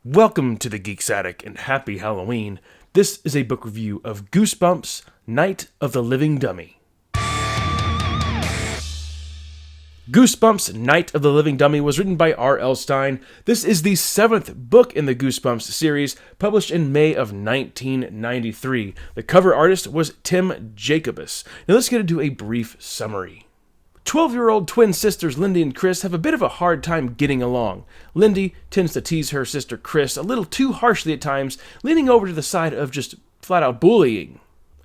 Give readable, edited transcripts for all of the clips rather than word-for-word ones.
Welcome to the Geek's Attic and happy Halloween. This is a book review of Goosebumps, Night of the Living Dummy. Goosebumps, Night of the Living Dummy was written by R.L. Stine. This is the 7th book in the Goosebumps series, published in May of 1993. The cover artist was Tim Jacobus. Now let's get into a brief summary. 12-year-old twin sisters Lindy and Chris have a bit of a hard time getting along. Lindy tends to tease her sister Chris a little too harshly at times, leaning over to the side of just flat-out bullying.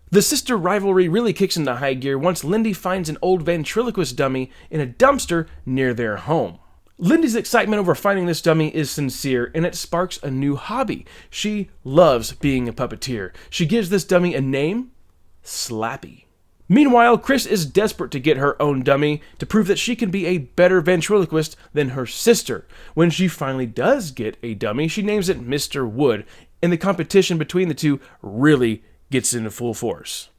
The sister rivalry really kicks into high gear once Lindy finds an old ventriloquist dummy in a dumpster near their home. Lindy's excitement over finding this dummy is sincere, and it sparks a new hobby. She loves being a puppeteer. She gives this dummy a name, Slappy. Meanwhile, Chris is desperate to get her own dummy to prove that she can be a better ventriloquist than her sister. When she finally does get a dummy, she names it Mr. Wood, and the competition between the two really gets into full force.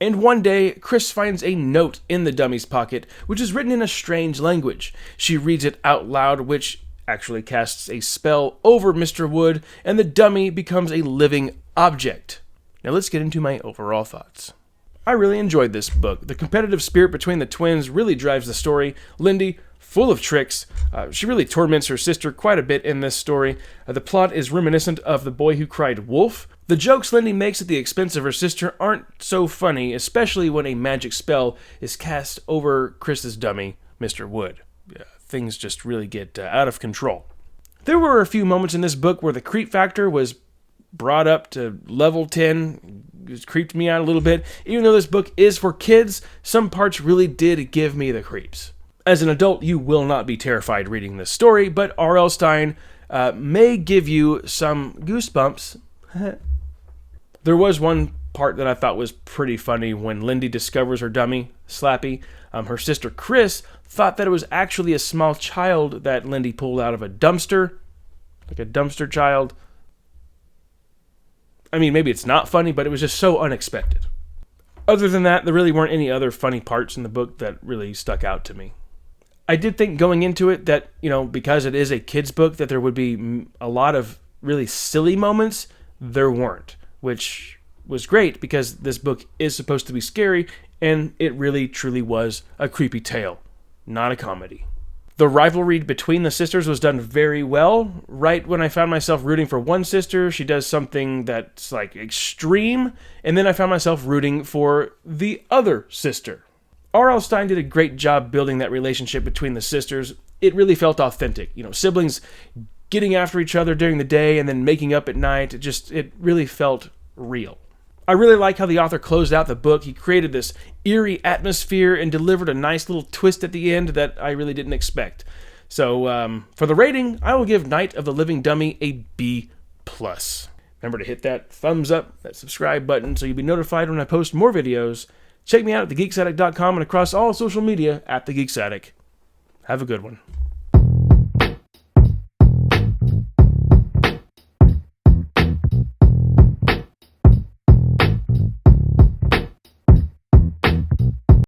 And one day, Chris finds a note in the dummy's pocket, which is written in a strange language. She reads it out loud, which actually casts a spell over Mr. Wood, and the dummy becomes a living object. Now let's get into my overall thoughts. I really enjoyed this book. The competitive spirit between the twins really drives the story. Lindy, full of tricks. She really torments her sister quite a bit in this story. The plot is reminiscent of The Boy Who Cried Wolf. The jokes Lindy makes at the expense of her sister aren't so funny, especially when a magic spell is cast over Chris's dummy, Mr. Wood. Things just really get out of control. There were a few moments in this book where the creep factor was brought up to level 10. It creeped me out a little bit. Even though this book is for kids, some parts really did give me the creeps. As an adult, you will not be terrified reading this story, but R.L. Stine may give you some goosebumps. There was one part that I thought was pretty funny when Lindy discovers her dummy, Slappy. Her sister Chris thought that it was actually a small child that Lindy pulled out of a dumpster, like a dumpster child. I mean, maybe it's not funny, but it was just so unexpected. Other than that, there really weren't any other funny parts in the book that really stuck out to me. I did think going into it that, because it is a kid's book, that there would be a lot of really silly moments. There weren't, which was great because this book is supposed to be scary, and it really, truly was a creepy tale, not a comedy. The rivalry between the sisters was done very well. Right when I found myself rooting for one sister, she does something that's like extreme, and then I found myself rooting for the other sister. R.L. Stine did a great job building that relationship between the sisters. It really felt authentic. Siblings getting after each other during the day and then making up at night. It really felt real. I really like how the author closed out the book. He created this eerie atmosphere and delivered a nice little twist at the end that I really didn't expect. So for the rating, I will give Night of the Living Dummy a B+. Remember to hit that thumbs up, that subscribe button, so you'll be notified when I post more videos. Check me out at thegeeksaddict.com and across all social media at The Geek's Attic. Have a good one.